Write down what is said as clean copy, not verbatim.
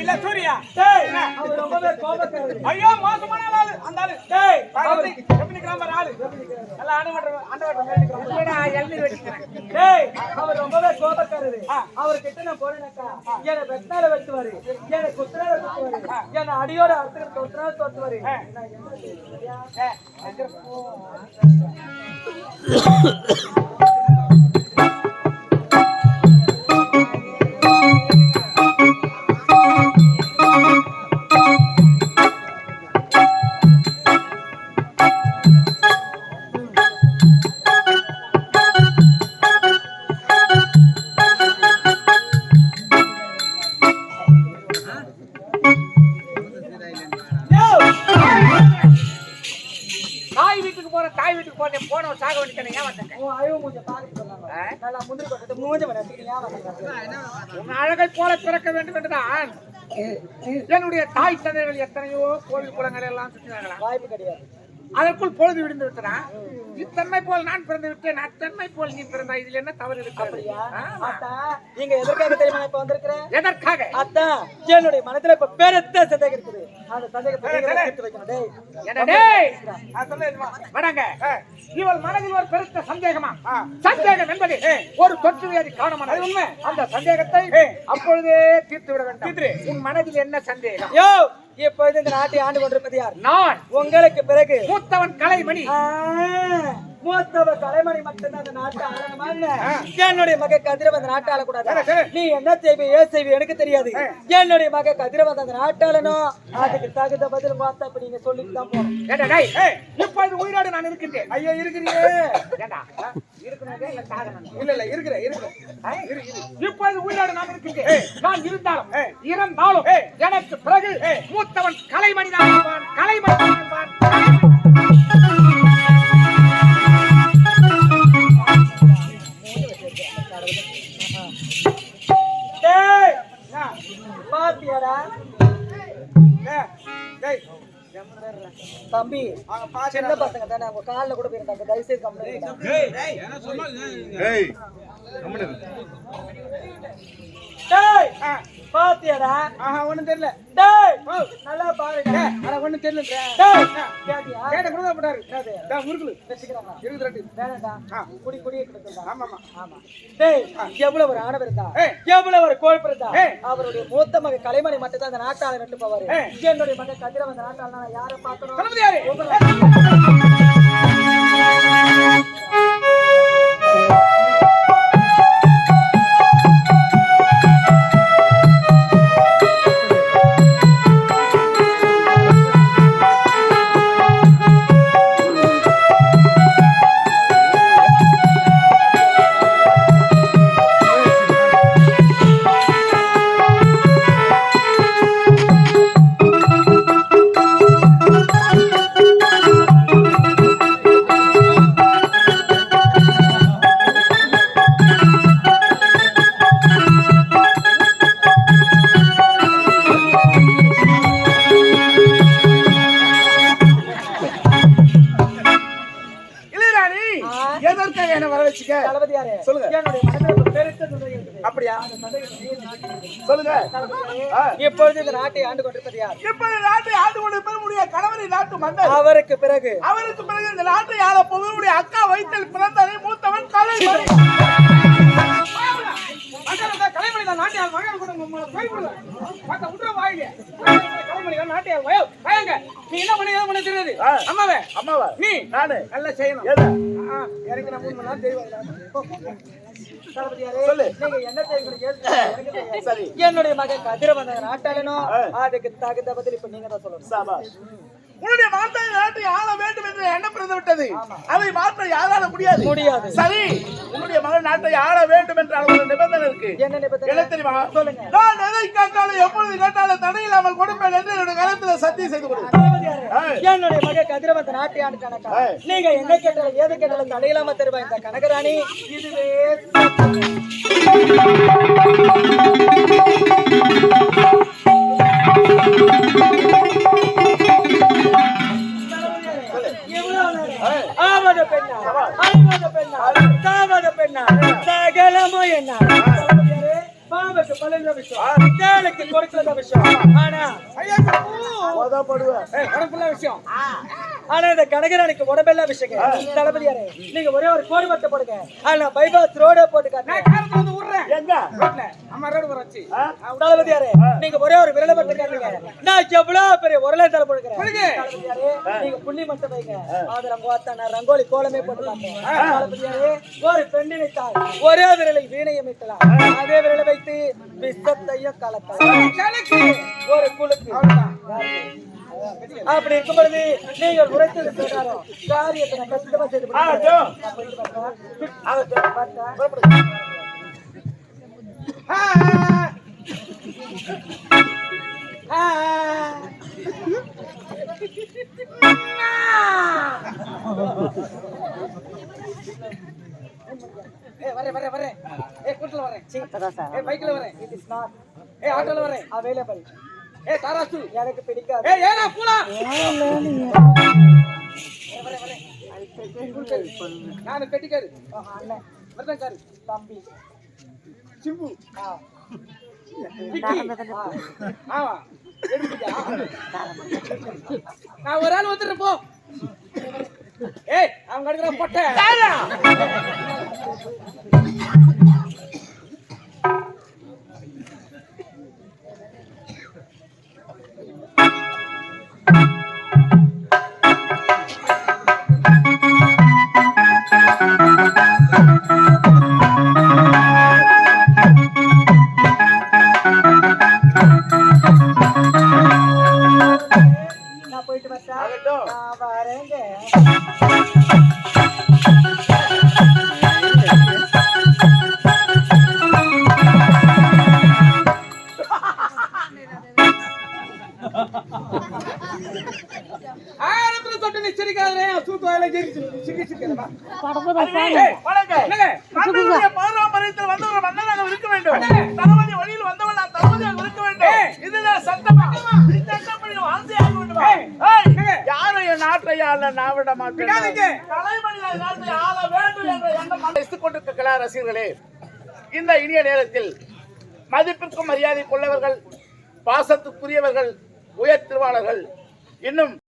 இல்ல சூர்யா. அவர் ரொம்பவே கோபக்காரர். ஐயோ மோசமான ஆளு அந்த ஆளு. டேய் அவர் எப்படி கிராம ஆளு. நல்ல ஆண்டவட்ட மேல நிக்கறான். எள்ளி வெட்டிக்கிறேன். டேய் அவர் ரொம்பவே கோபக்காரர். அவர் கிட்ட நான் போறேனாக்கா என்ன வெட்டால வெட்டுவாரு. என்ன குத்துறால குத்துவாரு. என்ன அடியோட அறுத்து தொத்துறால தொத்துவாரு. நான் என்ன செய்யறியா? தாய் வீட்டுக்கு போன சாக வேண்டியது ஏன் வந்தேன்? உன் அழகை போல பிறக்க வேண்டும் என்றுதான் என்னுடைய தாய் தந்தையர்கள் எத்தனையோ கோவில் குளங்கள் எல்லாம் சுற்றினார்களா? வாய்ப்பு கிடையாது. அதற்குள் பொழுது விடுந்து விட்டனா? இத்தன்மை போல் நான் பிறந்து விட்டேன், அத்தன்மை போல் நீ பிறந்தா, இதுல என்ன தவறு இருக்கு? நீங்க எதற்காக தெரியுமா இப்ப வந்திருக்கிறேன்? எதற்காக? அதான் என்னுடைய மனதுல இப்ப பெருத்த சந்தேகம் இருக்குது. அந்த சந்தேகத்தை தீர்த்து வைக்கணும். இவள் மனதில் ஒரு பெருத்த சந்தேகமா? சந்தேகம் என்பது ஒரு தொற்று வியாதி காரணமான உண்மை. அந்த சந்தேகத்தை அப்பொழுதே தீர்த்து விட வேண்டும். உன் மனதில் என்ன சந்தேகம்? இப்பொழுது இந்த நாட்டை ஆண்டு கொண்டிருப்பது யார்? நான். உங்களுக்கு பிறகு மூத்தவன் கலைமணி. மூத்தவன் கலைமணி மட்டும்தான் அந்த நாட்டை ஆளணுமா? என்னுடைய மக கதிரவன் அந்த நாட்டை ஆளக்கூடாது. நீ என்ன செய்வி ஏன் செய்வி எனக்கு தெரியாது. என்னுடைய மக கதிரவன் அந்த நாட்டாளனும் அதுக்கு தகுந்த பதில் பார்த்தா அப்ப நீங்க சொல்லிட்டு தான் போகணும். இப்பொழுது உயிரோடு நான் இருக்கின்றேன். ஐயோ இருக்கிறீங்க. இல்ல இருக்கிறேன். இப்பொழுது உயிரோடு நான் இருக்கின்றேன். நான் இருந்தாலும் இறந்தாலும் எனக்கு பிறகு மூத்தவன் கலைமணி தான். கலைமணி தான். பாத்தியாடா தம்பி, சின்ன பசங்க தானே, அவங்க காலில் கூட போயிருந்தாங்க. தயவுசெய்து கம்பெனி பாத்தியாடா? ஒண்ணும் தெரியல. நல்லா பாருங்க. ஒண்ணும் தெரியல. குடி குடி எவ்வளவு ஒரு ஆணவர் இருந்தா, எவ்வளவு ஒரு கோழி இருந்தா, அவருடைய மூத்த மக கலைமணி மட்டும் தான் அந்த நாட்டாளர் நட்டு போவாரு. என்னுடைய மக கதிரவன் அந்த நாட்டாளர் யாரை பார்க்கணும்? இப்பொழுது இந்த நாட்டை ஆண்டு கொண்டிருப்பது யார்? இப்பொழுது நாட்டை ஆண்டு கொண்டிருப்பது கணவனை நாட்டு மன்னர். அவருக்கு பிறகு இந்த நாட்டை ஆள போவனுடைய அக்கா வயிற்றில் பிறந்ததை மூத்தவன் கலைமணி. கலைமணி தான் நாட்டியால் மகன் கூட நாட்டியால் பயங்க. நீ என்ன பண்ண தெரியாது? அம்மாவா நீ நானு நல்லா செய்யணும். எனக்கு நான் 3 மணி நேரம் தெரியும். என்னுடைய மகன் கதிரவன் நாட்டாளனும் அதுக்கு தகுந்த பதில் இப்ப நீங்க தான் சொல்லணும். உன்னுடைய மாற்ற நாட்டை ஆள வேண்டும் என்று எண்ணம் பிறந்து விட்டது. அதை மாற்ற யாரால முடியாது. சரி, உன்னுடைய மகன் நாட்டை ஆள வேண்டும் என்ற ஒரு நிபந்தனை இருக்கு. என்ன நிபந்தனை? என்ன தெரியுமா? சொல்லுங்க. நான் எதை கேட்டாலும் எப்பொழுது கேட்டாலும் தடையில்லாமல் கொடுப்பேன் என்று என்னுடைய கருத்துல சத்தியம் செய்து கொடுத்தேன். என்னுடைய மகன் கதிரவன் நாட்டை ஆண்டு கணக்கா நீங்க என்ன கேட்டாலும் ஏது கேட்டாலும் தடையில்லாம தருவா இந்த கனகராணி. இதுவே சகலமோ என்ன பாபக்கு பலன் ஏழைக்கு கொடுக்கறத விஷயம். ஆனா ஐயா உடம்புல விஷயம். ஆனா இந்த கனகராணிக்கு உடம்பெல்லாம் விஷயம். தளபதியாரே நீங்க ஒரே ஒரு கோடி மட்டும் போடுங்க. ஆனா பைபாஸ் ரோட போட்டு காட்டுறேன். காரத்துல வந்து விடுறேன். எங்க ரோட்ல அம்மா ரோடு வர வச்சு. தளபதியாரே நீங்க ஒரே ஒரு விரல மட்டும் காட்டுங்க. நான் எவ்வளவு பெரிய உரலை தலை போடுகிறேன். தளபதியாரே நீங்க புள்ளி மட்டும் வைங்க. அதுல பார்த்தா நான் ரங்கோலி கோலமே போட்டு காட்டுறேன். தளபதியாரே ஒரு பெண்ணினை தாய் ஒரே விரலை வீணையை மீட்டலாம். அதே விரலை வைத்து விஷத்தையும் கலக்கலாம். ஒரு குழுக்கு அப்படி இருக்கும் பொழுது நீங்கள் உரைத்தது சொன்னாரோ காரியத்தை நான் கச்சிதமா செய்து வரேன். கூட்டல வரேன். பைக்ல வரேன். ஆட்டோல வரேன். அவைலபிள். தாராசு எனக்கு பிடிக்காது. ஏனா பூலா நான் பெட்டிக்காரு அண்ணன் மருதங்காரு தம்பி சிம்பு ஆமா நான் ஒரு ஆள் வந்துடுறேன் போ. அவங்க எடுக்கிற பொட்டை நான் போயிட்டு வரேங்க. ஆயிரத்துல தொட்டு நிச்சரிக்காதே சூத்து வாயில சிரிச்சிருக்கேன். பாரம்பரியத்தில் வந்தவர் மன்னனாக இருக்க வேண்டும். தளபதி வழியில் வந்தவன் நான் தளபதியாக இருக்க வேண்டும். இதுதான் சட்டமா? இந்த சட்டப்படி வாழ்ந்தே ஆக வேண்டுமா? யாரும் என் நாட்டை ஆள நான் விட மாட்டேன். தலைமனித நாட்டை ஆள வேண்டும் என்ற எண்ணம் மனசில் கொண்டிருக்க கலா ரசிகர்களே, இந்த இனிய நேரத்தில் மதிப்பிற்கும் மரியாதை கொள்ளவர்கள், பாசத்துக்குரியவர்கள், உயர் திருவாளர்கள் இன்னும்